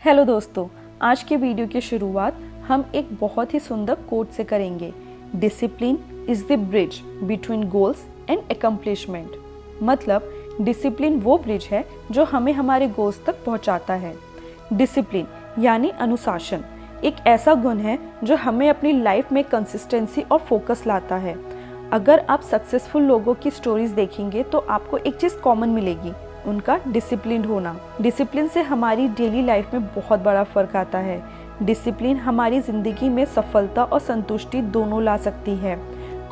Hello दोस्तों, आज के वीडियो की शुरुआत हम एक बहुत ही सुंदर कोट से करेंगे। Discipline is the bridge between goals and accomplishment. मतलब डिसिप्लिन वो ब्रिज है जो हमें हमारे गोल्स तक पहुंचाता है। डिसिप्लिन यानी अनुशासन एक ऐसा गुण है जो हमें अपनी लाइफ में कंसिस्टेंसी और फोकस लाता है। अगर आप सक्सेसफुल लोगों की स्टोरीज देखेंगे तो आपको एक चीज़ कॉमन मिलेगी, उनका डिसिप्लिन होना। डिसिप्लिन से हमारी डेली लाइफ में बहुत बड़ा फर्क आता है। डिसिप्लिन हमारी ज़िंदगी में सफलता और संतुष्टि दोनों ला सकती है।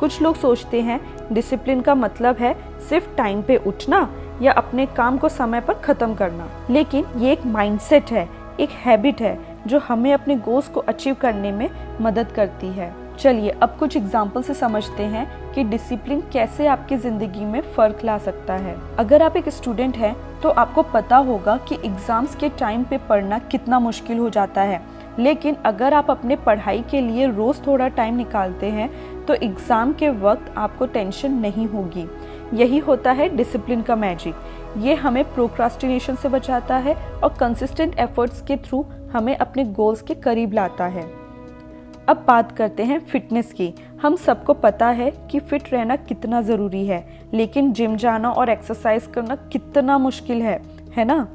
कुछ लोग सोचते हैं डिसिप्लिन का मतलब है सिर्फ टाइम पे उठना या अपने काम को समय पर ख़त्म करना, लेकिन ये एक माइंडसेट है, एक हैबिट है जो हमें अपने गोल्स को अचीव करने में मदद करती है। चलिए अब कुछ एग्जाम्पल से समझते हैं कि डिसिप्लिन कैसे आपकी ज़िंदगी में फ़र्क ला सकता है। अगर आप एक स्टूडेंट हैं तो आपको पता होगा कि एग्ज़ाम्स के टाइम पे पढ़ना कितना मुश्किल हो जाता है, लेकिन अगर आप अपने पढ़ाई के लिए रोज़ थोड़ा टाइम निकालते हैं तो एग्ज़ाम के वक्त आपको टेंशन नहीं होगी। यही होता है डिसिप्लिन का मैजिक। ये हमें प्रोक्रास्टिनेशन से बचाता है और कंसिस्टेंट एफर्ट्स के थ्रू हमें अपने गोल्स के करीब लाता है। अब बात करते हैं फिटनेस की। हम सबको पता है कि फिट रहना कितना ज़रूरी है, लेकिन जिम जाना और एक्सरसाइज करना कितना मुश्किल है ना?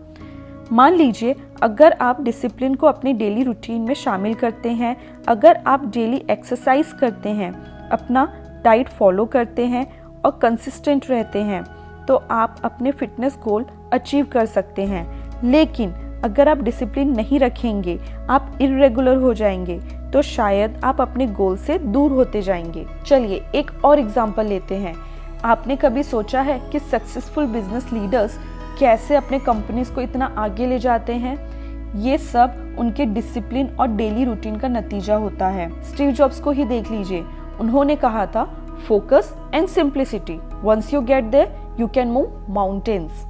मान लीजिए अगर आप डिसिप्लिन को अपनी डेली रूटीन में शामिल करते हैं, अगर आप डेली एक्सरसाइज करते हैं, अपना डाइट फॉलो करते हैं और कंसिस्टेंट रहते हैं, तो आप अपने फिटनेस गोल अचीव कर सकते हैं। लेकिन अगर आप डिसिप्लिन नहीं रखेंगे, आप इर्रेगुलर हो जाएंगे, तो शायद आप अपने गोल से दूर होते जाएंगे। चलिए एक और एग्जांपल लेते हैं। आपने कभी सोचा है कि सक्सेसफुल बिजनेस लीडर्स कैसे अपने कंपनीज को इतना आगे ले जाते हैं? ये सब उनके डिसिप्लिन और डेली रूटीन का नतीजा होता है। स्टीव जॉब्स को ही देख लीजिए, उन्होंने कहा था focus and simplicity, once you get there you can move mountains.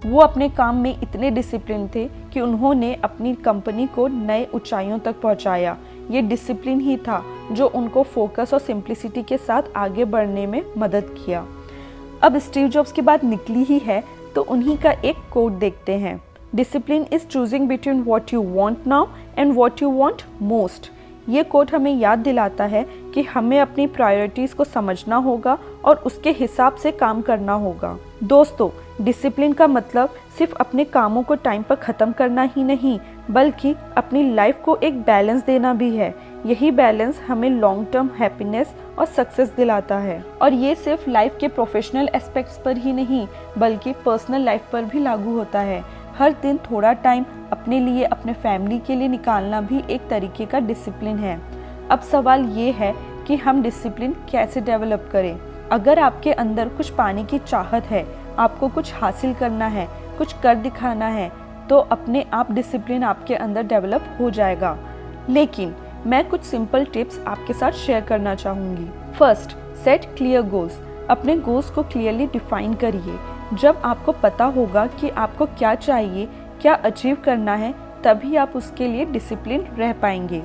वो अपने काम में इतने डिसिप्लिन थे कि उन्होंने अपनी कंपनी को नए ऊंचाइयों तक पहुंचाया। ये डिसिप्लिन ही था जो उनको फोकस और सिंप्लिसिटी के साथ आगे बढ़ने में मदद किया। अब स्टीव जॉब्स की बात निकली ही है तो उन्हीं का एक कोट देखते हैं। Discipline is choosing between what you want now and what you want most. ये कोट हमें याद दिलाता है कि हमें अपनी प्रायोरिटीज़ को समझना होगा और उसके हिसाब से काम करना होगा। दोस्तों, डिसिप्लिन का मतलब सिर्फ अपने कामों को टाइम पर ख़त्म करना ही नहीं, बल्कि अपनी लाइफ को एक बैलेंस देना भी है। यही बैलेंस हमें लॉन्ग टर्म हैप्पीनेस और सक्सेस दिलाता है। और ये सिर्फ लाइफ के प्रोफेशनल एस्पेक्ट्स पर ही नहीं, बल्कि पर्सनल लाइफ पर भी लागू होता है। हर दिन थोड़ा टाइम अपने लिए, अपने फैमिली के लिए निकालना भी एक तरीके का डिसिप्लिन है। अब सवाल ये है कि हम डिसिप्लिन कैसे डेवलप करें? अगर आपके अंदर कुछ पाने की चाहत है, आपको कुछ हासिल करना है, कुछ कर दिखाना है, तो अपने आप डिसिप्लिन आपके अंदर डेवलप हो जाएगा। लेकिन मैं कुछ सिंपल टिप्स आपके साथ शेयर करना चाहूँगी। First, set clear goals. अपने गोल्स को क्लियरली डिफाइन करिए। जब आपको पता होगा कि आपको क्या चाहिए, क्या अचीव करना है, तभी आप उसके लिए डिसिप्लिन रह पाएंगे।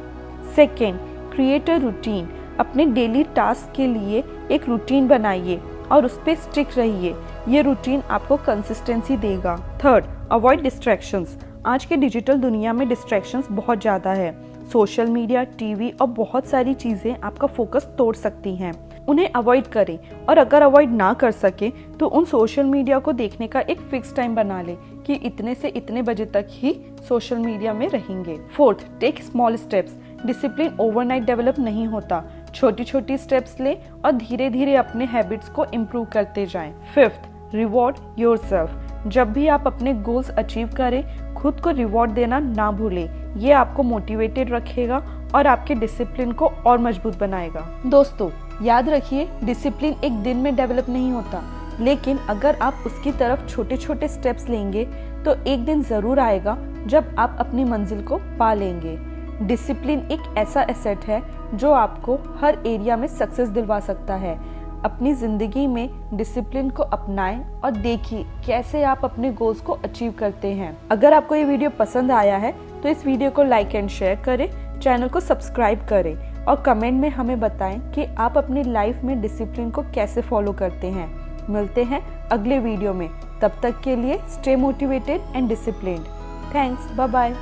Second, create a routine. अपने डेली टास्क के लिए एक रूटीन बनाइए और उस पर स्टिक रहिए। ये रूटीन आपको कंसिस्टेंसी देगा। Third, avoid distractions. आज के डिजिटल दुनिया में डिस्ट्रैक्शंस बहुत ज़्यादा है। सोशल मीडिया, टीवी और बहुत सारी चीज़ें आपका फोकस तोड़ सकती हैं। उन्हें अवॉइड करें, और अगर अवॉइड ना कर सके तो उन सोशल मीडिया को देखने का एक फिक्स टाइम बना लें कि इतने से इतने बजे तक ही सोशल मीडिया में रहेंगे। Fourth, take small steps. Discipline overnight develop नहीं होता। छोटी छोटी स्टेप्स लें और धीरे धीरे अपने हैबिट्स को इम्प्रूव करते जाएं। Fifth, reward yourself. जब भी आप अपने गोल्स अचीव करें, खुद को रिवॉर्ड देना ना भूलें। ये आपको मोटिवेटेड रखेगा और आपके डिसिप्लिन को और मजबूत बनाएगा। दोस्तों, याद रखिए, डिसिप्लिन एक दिन में डेवलप नहीं होता, लेकिन अगर आप उसकी तरफ छोटे छोटे स्टेप्स लेंगे तो एक दिन ज़रूर आएगा जब आप अपनी मंजिल को पा लेंगे। डिसिप्लिन एक ऐसा एसेट है जो आपको हर एरिया में सक्सेस दिलवा सकता है। अपनी ज़िंदगी में डिसिप्लिन को अपनाएं और देखिए कैसे आप अपने गोल्स को अचीव करते हैं। अगर आपको ये वीडियो पसंद आया है तो इस वीडियो को लाइक एंड शेयर करें, चैनल को सब्सक्राइब करें और कमेंट में हमें बताएं कि आप अपनी लाइफ में डिसिप्लिन को कैसे फॉलो करते हैं। मिलते हैं अगले वीडियो में, तब तक के लिए stay motivated and disciplined. Thanks, bye bye.